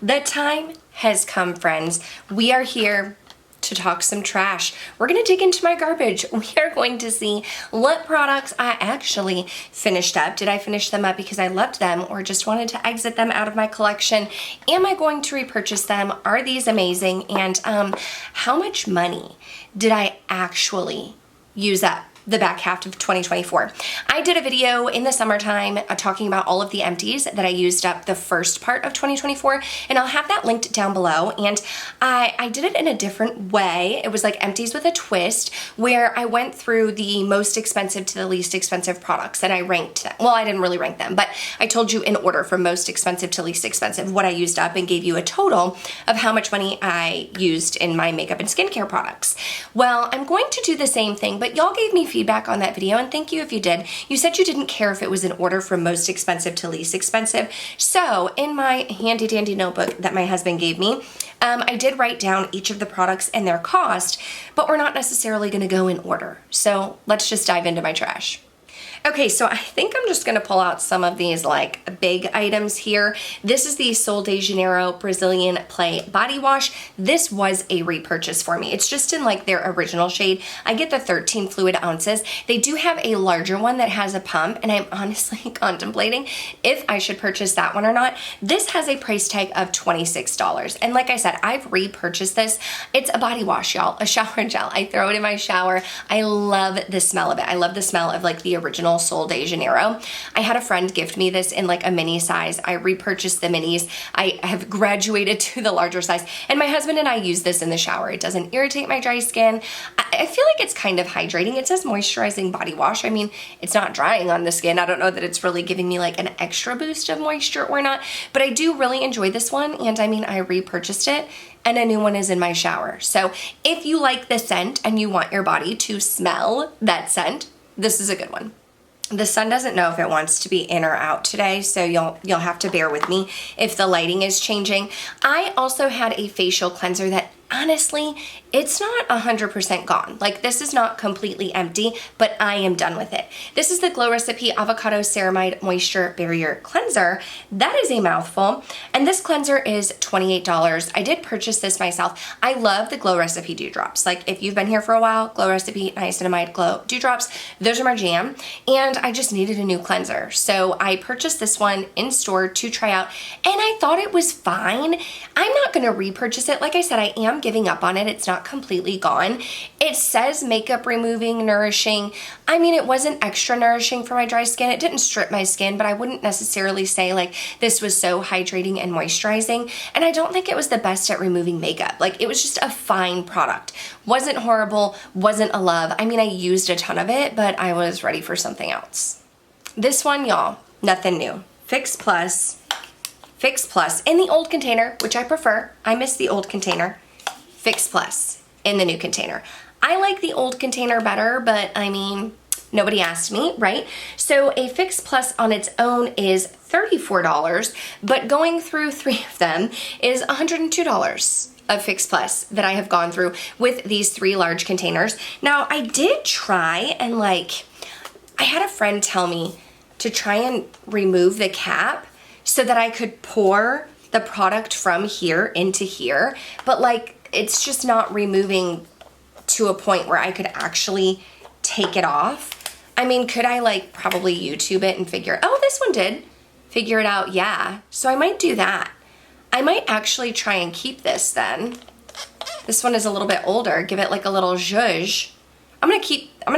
The time has come, friends. We are here to talk some trash. We're gonna dig into my garbage. We are going to see what products I actually finished up. Did I finish them up because I loved them or just wanted to exit them out of my collection? Am I going to repurchase them? Are these amazing? And how much money did I actually use up the back half of 2024. I did a video in the summertime talking about all of the empties that I used up the first part of 2024, and I'll have that linked down below. And I did it in a different way. It was like empties with a twist, where I went through the most expensive to the least expensive products and I ranked them. Well, I didn't really rank them, but I told you in order from most expensive to least expensive what I used up and gave you a total of how much money I used in my makeup and skincare products. Well, I'm going to do the same thing, but y'all gave me feedback on that video, and thank you if you did. You said you didn't care if it was in order from most expensive to least expensive. So in my handy dandy notebook that my husband gave me, I did write down each of the products and their cost, but we're not necessarily going to go in order. So let's just dive into my trash. Okay, so I think I'm just gonna pull out some of these like big items here. This is the Sol de Janeiro Brazilian Play Body Wash. This was a repurchase for me. It's just in like their original shade. I get the 13 fluid ounces. They do have a larger one that has a pump, and I'm honestly contemplating if I should purchase that one or not. This has a price tag of $26. And like I said, I've repurchased this. It's a body wash, y'all, a shower gel. I throw it in my shower. I love the smell of it. I love the smell of like the original Sol de Janeiro. I had a friend gift me this in like a mini size. I repurchased the minis. I have graduated to the larger size, and my husband and I use this in the shower. It doesn't irritate my dry skin. I feel like it's kind of hydrating. It says moisturizing body wash. I mean, it's not drying on the skin. I don't know that it's really giving me like an extra boost of moisture or not, but I do really enjoy this one, and I mean, I repurchased it, and a new one is in my shower. So if you like the scent and you want your body to smell that scent, this is a good one. The sun doesn't know if it wants to be in or out today, so you'll have to bear with me if the lighting is changing. I also had a facial cleanser that honestly, it's not 100% gone. Like, this is not completely empty, but I am done with it. This is the Glow Recipe Avocado Ceramide Moisture Barrier Cleanser. That is a mouthful, and this cleanser is $28. I did purchase this myself. I love the Glow Recipe Dewdrops. Like, if you've been here for a while, Glow Recipe Niacinamide Glow Dewdrops, those are my jam, and I just needed a new cleanser. So I purchased this one in store to try out, and I thought it was fine. I'm not gonna repurchase it. Like I said, I am giving up on it. It's not completely gone. It says makeup removing, nourishing. I mean, it wasn't extra nourishing for my dry skin. It didn't strip my skin, but I wouldn't necessarily say like this was so hydrating and moisturizing. And I don't think it was the best at removing makeup. Like, it was just a fine product. Wasn't horrible, wasn't a love. I mean, I used a ton of it, but I was ready for something else. This one, y'all, nothing new. Fix Plus in the old container, which I prefer. I miss the old container. Fix Plus in the new container. I like the old container better, but I mean, nobody asked me, right? So a Fix Plus on its own is $34, but going through 3 of them is $102 of Fix Plus that I have gone through with these 3 large containers. Now, I did try and like, I had a friend tell me to try and remove the cap so that I could pour the product from here into here, but like, it's just not removing to a point where I could actually take it off. I mean, could I like probably YouTube it and figure, oh, this one did figure it out, yeah. So I might do that. I might actually try and keep this then. This one is a little bit older, give it like a little zhuzh. I'm gonna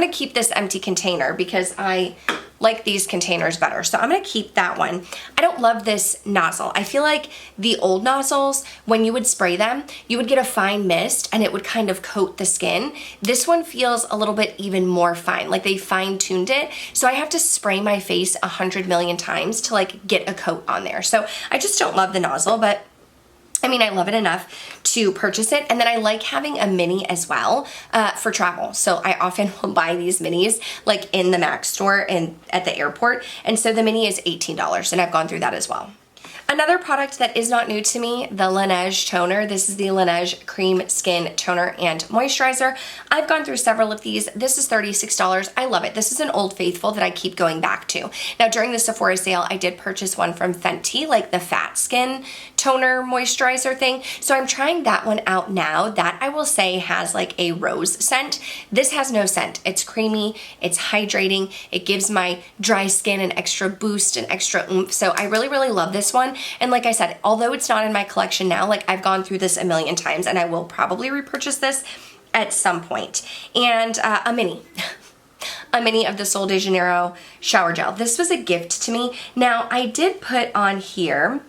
keep this empty container because I like these containers better. So I'm gonna keep that one. I don't love this nozzle. I feel like the old nozzles, when you would spray them, you would get a fine mist and it would kind of coat the skin. This one feels a little bit even more fine, like they fine-tuned it. So I have to spray my face 100 million times to like get a coat on there. So I just don't love the nozzle, but I mean, I love it enough to purchase it. And then I like having a mini as well for travel. So I often will buy these minis like in the Mac store and at the airport. And so the mini is $18, and I've gone through that as well. Another product that is not new to me, the Laneige Toner. This is the Laneige Cream Skin Toner and Moisturizer. I've gone through several of these. This is $36. I love it. This is an Old Faithful that I keep going back to. Now, during the Sephora sale, I did purchase one from Fenty, like the Fat Skin Toner Moisturizer thing. So I'm trying that one out now. That I will say has like a rose scent. This has no scent. It's creamy, it's hydrating, it gives my dry skin an extra boost and extra oomph. So I really, really love this one. And like I said, although it's not in my collection now, like I've gone through this a million times and I will probably repurchase this at some point. And a mini. A mini of the Sol de Janeiro Shower Gel. This was a gift to me. Now, I did put on here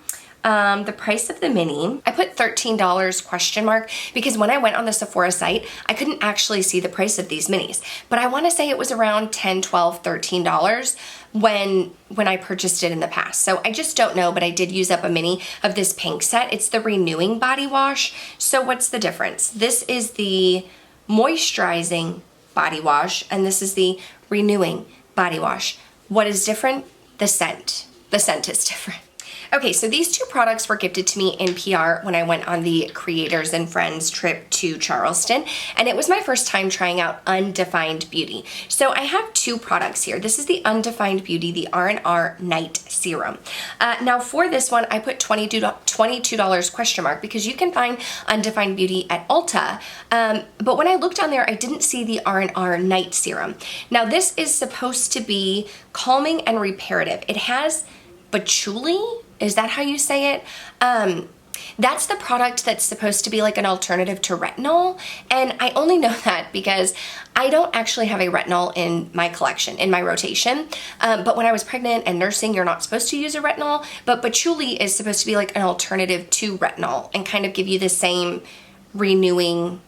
the price of the mini. I put $13 question mark because when I went on the Sephora site, I couldn't actually see the price of these minis. But I want to say it was around $10, $12, $13 when I purchased it in the past. So I just don't know, but I did use up a mini of this pink set. It's the Renewing Body Wash. So what's the difference? This is the Moisturizing Body Wash and this is the Renewing Body Wash. What is different? The scent. The scent is different. Okay, so these two products were gifted to me in PR when I went on the Creators and Friends trip to Charleston, and it was my first time trying out Undefined Beauty. So I have two products here. This is the Undefined Beauty, the R&R Night Serum. Now for this one, I put $22 question mark because you can find Undefined Beauty at Ulta, but when I looked on there, I didn't see the R&R Night Serum. Now this is supposed to be calming and reparative. It has patchouli. Is that how you say it? That's the product that's supposed to be like an alternative to retinol. And I only know that because I don't actually have a retinol in my collection, in my rotation. But when I was pregnant and nursing, you're not supposed to use a retinol. But patchouli is supposed to be like an alternative to retinol and kind of give you the same renewing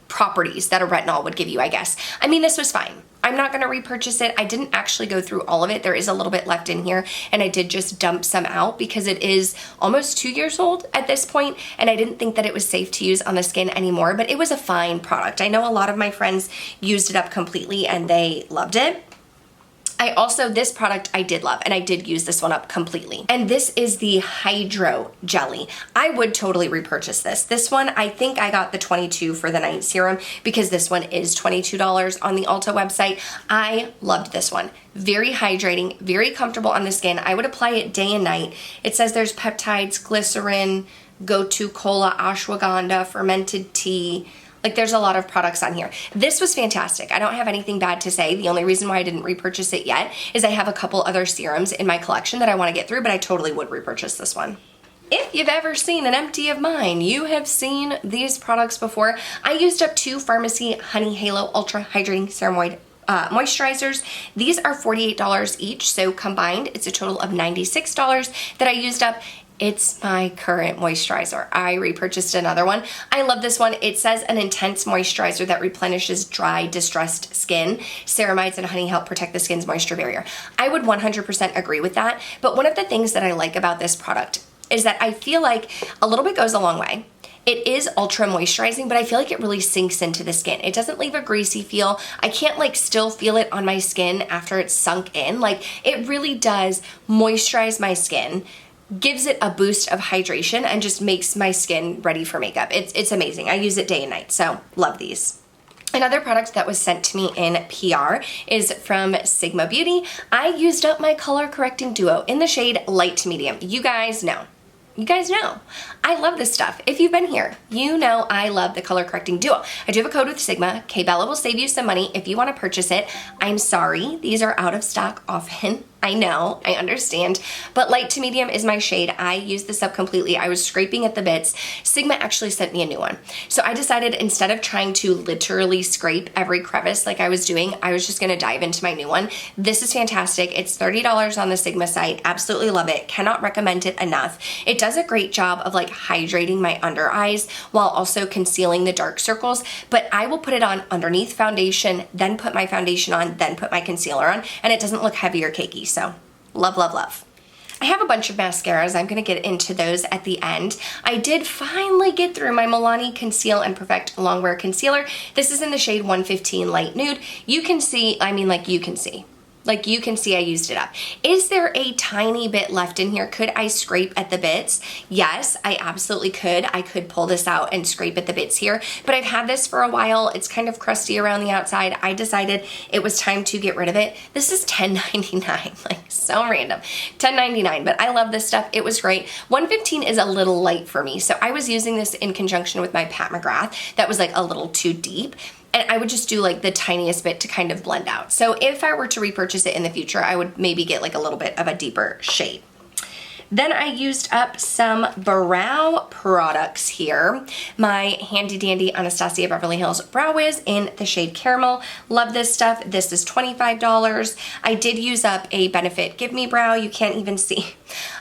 properties that a retinol would give you, I guess. I mean, this was fine. I'm not going to repurchase it. I didn't actually go through all of it. There is a little bit left in here, and I did just dump some out because it is almost 2 years old at this point, and I didn't think that it was safe to use on the skin anymore, but it was a fine product. I know a lot of my friends used it up completely, and they loved it. This product I did love, and I did use this one up completely. And this is the Hydro Jelly. I would totally repurchase this. This one, I think I got the 22 for the night serum because this one is $22 on the Ulta website. I loved this one. Very hydrating, very comfortable on the skin. I would apply it day and night. It says there's peptides, glycerin, gotu kola, ashwagandha, fermented tea. Like there's a lot of products on here. This was fantastic. I don't have anything bad to say. The only reason why I didn't repurchase it yet is I have a couple other serums in my collection that I want to get through, but I totally would repurchase this one. If you've ever seen an empty of mine, you have seen these products before. I used up two Farmacy Honey Halo Ultra Hydrating Ceramide moisturizers. These are $48 each, so combined it's a total of $96 that I used up. It's my current moisturizer. I repurchased another one. I love this one. It says an intense moisturizer that replenishes dry, distressed skin. Ceramides and honey help protect the skin's moisture barrier. I would 100% agree with that, but one of the things that I like about this product is that I feel like a little bit goes a long way. It is ultra moisturizing, but I feel like it really sinks into the skin. It doesn't leave a greasy feel. I can't like still feel it on my skin after it's sunk in. Like it really does moisturize my skin, gives it a boost of hydration, and just makes my skin ready for makeup. It's amazing. I use it day and night, so love these. Another product that was sent to me in PR is from Sigma Beauty. I used up my color correcting duo in the shade light to medium. You guys know. You guys know. I love this stuff. If you've been here, you know I love the color correcting duo. I do have a code with Sigma. Kbella will save you some money if you want to purchase it. I'm sorry, these are out of stock often. I know, I understand, but light to medium is my shade. I used this up completely. I was scraping at the bits. Sigma actually sent me a new one. So I decided instead of trying to literally scrape every crevice like I was doing, I was just gonna dive into my new one. This is fantastic. It's $30 on the Sigma site. Absolutely love it. Cannot recommend it enough. It does a great job of like hydrating my under eyes while also concealing the dark circles, but I will put it on underneath foundation, then put my foundation on, then put my concealer on, and it doesn't look heavy or cakey. So love, love, love. I have a bunch of mascaras. I'm going to get into those at the end. I did finally get through my Milani Conceal and Perfect Longwear Concealer. This is in the shade 115 Light Nude. You can see, I mean like you can see. Like you can see I used it up. Is there a tiny bit left in here? Could I scrape at the bits? Yes, I absolutely could. I could pull this out and scrape at the bits here, but I've had this for a while. It's kind of crusty around the outside. I decided it was time to get rid of it. This is $10.99, like so random. $10.99, but I love this stuff. It was great. $115 is a little light for me, so I was using this in conjunction with my Pat McGrath. That was like a little too deep. And I would just do like the tiniest bit to kind of blend out. So if I were to repurchase it in the future, I would maybe get like a little bit of a deeper shade. Then I used up some brow products here. My handy dandy Anastasia Beverly Hills Brow Wiz in the shade Caramel. Love this stuff. This is $25. I did use up a Benefit Give Me Brow. You can't even see.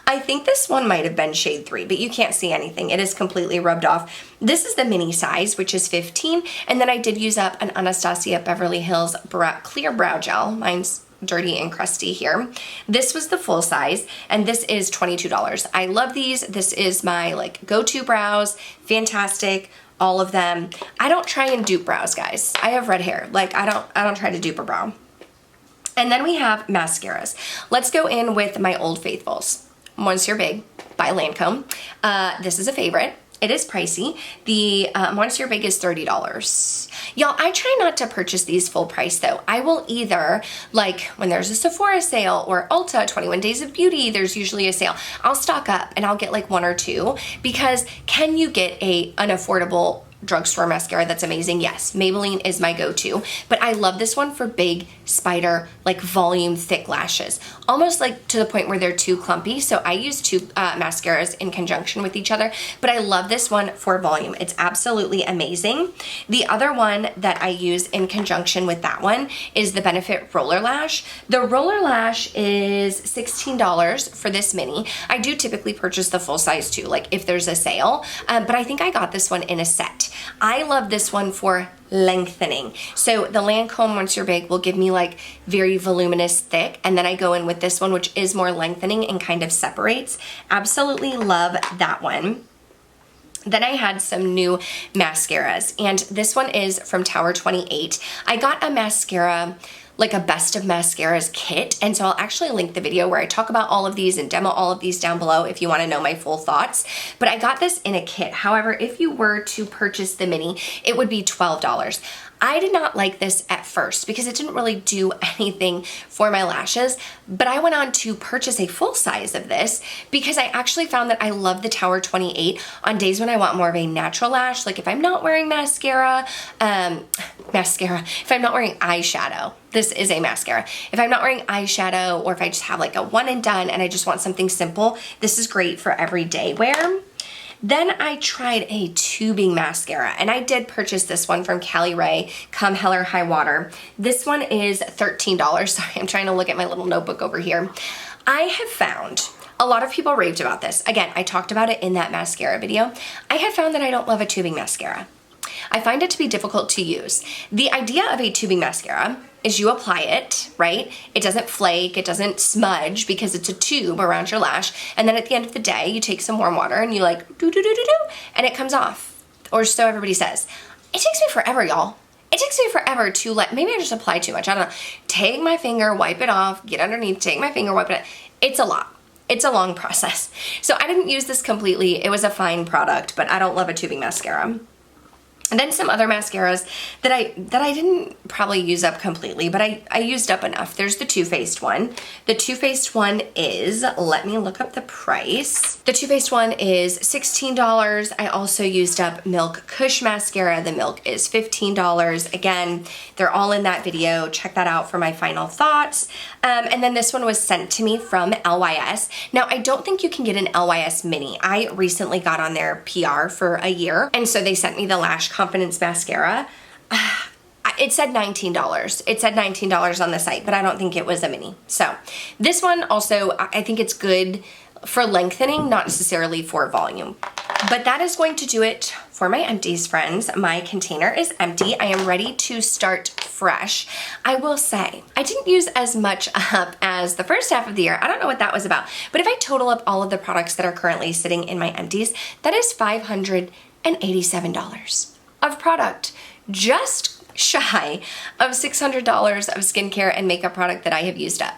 I think this one might have been shade 3, but you can't see anything. It is completely rubbed off. This is the mini size, which is $15. And then I did use up an Anastasia Beverly Hills Clear Brow Gel. Mine's dirty and crusty here. This was the full size, and this is $22. I love these. This is my like go-to brows. Fantastic. All of them. I don't try and dupe brows, guys. I have red hair. Like I don't try to dupe a brow. And then we have mascaras. Let's go in with my Old Faithfuls. Monsieur Big by Lancome. This is a favorite. It is pricey. The Monsieur Big is $30. Y'all, I try not to purchase these full price though. I will either, like when there's a Sephora sale or Ulta, 21 Days of Beauty, there's usually a sale. I'll stock up and I'll get like 1 or 2 because can you get an affordable drugstore mascara that's amazing? Yes, Maybelline is my go-to, but I love this one for big spider, like volume thick lashes, almost like to the point where they're too clumpy. So I use 2 mascaras in conjunction with each other, but I love this one for volume. It's absolutely amazing. The other one that I use in conjunction with that one is the Benefit Roller Lash. The Roller Lash is $16 for this mini. I do typically purchase the full size too, like if there's a sale, but I think I got this one in a set. I love this one for lengthening. So the Lancome Monsieur Big will give me like very voluminous thick, and then I go in with this one, which is more lengthening and kind of separates. Absolutely love that one. Then I had some new mascaras, and this one is from Tower 28. I got a mascara, like a best of mascaras kit, and so I'll actually link the video where I talk about all of these and demo all of these down below if you want to know my full thoughts. But I got this in a kit. However, if you were to purchase the mini, it would be $12. I did not like this at first because it didn't really do anything for my lashes, but I went on to purchase a full size of this because I actually found that I love the Tower 28 on days when I want more of a natural lash, like if I'm not wearing if I'm not wearing eyeshadow. This is a mascara. If I'm not wearing eyeshadow, or if I just have like a one and done and I just want something simple, this is great for everyday wear. Then I tried a tubing mascara, and I did purchase this one from Caliray, Come Hell or High Water. This one is $13. Sorry, I'm trying to look at my little notebook over here. I have found a lot of people raved about this. Again, I talked about it in that mascara video. I have found that I don't love a tubing mascara. I find it to be difficult to use. The idea of a tubing mascara is you apply it, right? It doesn't flake, it doesn't smudge because it's a tube around your lash. And then at the end of the day, you take some warm water and you like do, and it comes off. Or so everybody says. It takes me forever, y'all. It takes me forever to maybe I just apply too much. I don't know. Take my finger, wipe it off, get underneath, take my finger, wipe it off. It's a lot. It's a long process. So I didn't use this completely. It was a fine product, but I don't love a tubing mascara. And then some other mascaras that I didn't probably use up completely, but I used up enough. There's the Too Faced one. The Too Faced one is, let me look up the price. The Too Faced one is $16. I also used up Milk Kush Mascara. The Milk is $15. Again, they're all in that video. Check that out for my final thoughts. And then this one was sent to me from LYS. Now, I don't think you can get an LYS mini. I recently got on their PR for a year, and so they sent me the Lash Confidence Mascara. It said $19. It said $19 on the site, but I don't think it was a mini. So this one also, I think it's good for lengthening, not necessarily for volume. But that is going to do it for my empties, friends. My container is empty. I am ready to start fresh. I will say, I didn't use as much up as the first half of the year. I don't know what that was about. But if I total up all of the products that are currently sitting in my empties, that is $587 of product. Just shy of $600 of skincare and makeup product that I have used up.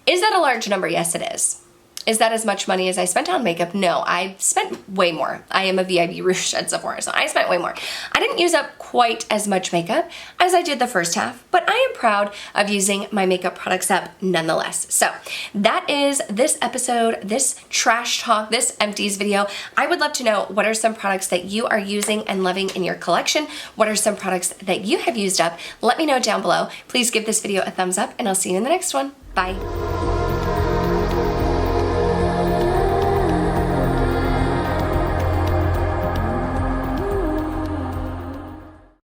Is that a large number? Yes, it is. Is that as much money as I spent on makeup? No, I spent way more. I am a VIB Rouge at Sephora, so I spent way more. I didn't use up quite as much makeup as I did the first half, but I am proud of using my makeup products up nonetheless. So that is this episode, this trash talk, this empties video. I would love to know, what are some products that you are using and loving in your collection? What are some products that you have used up? Let me know down below. Please give this video a thumbs up, and I'll see you in the next one. Bye.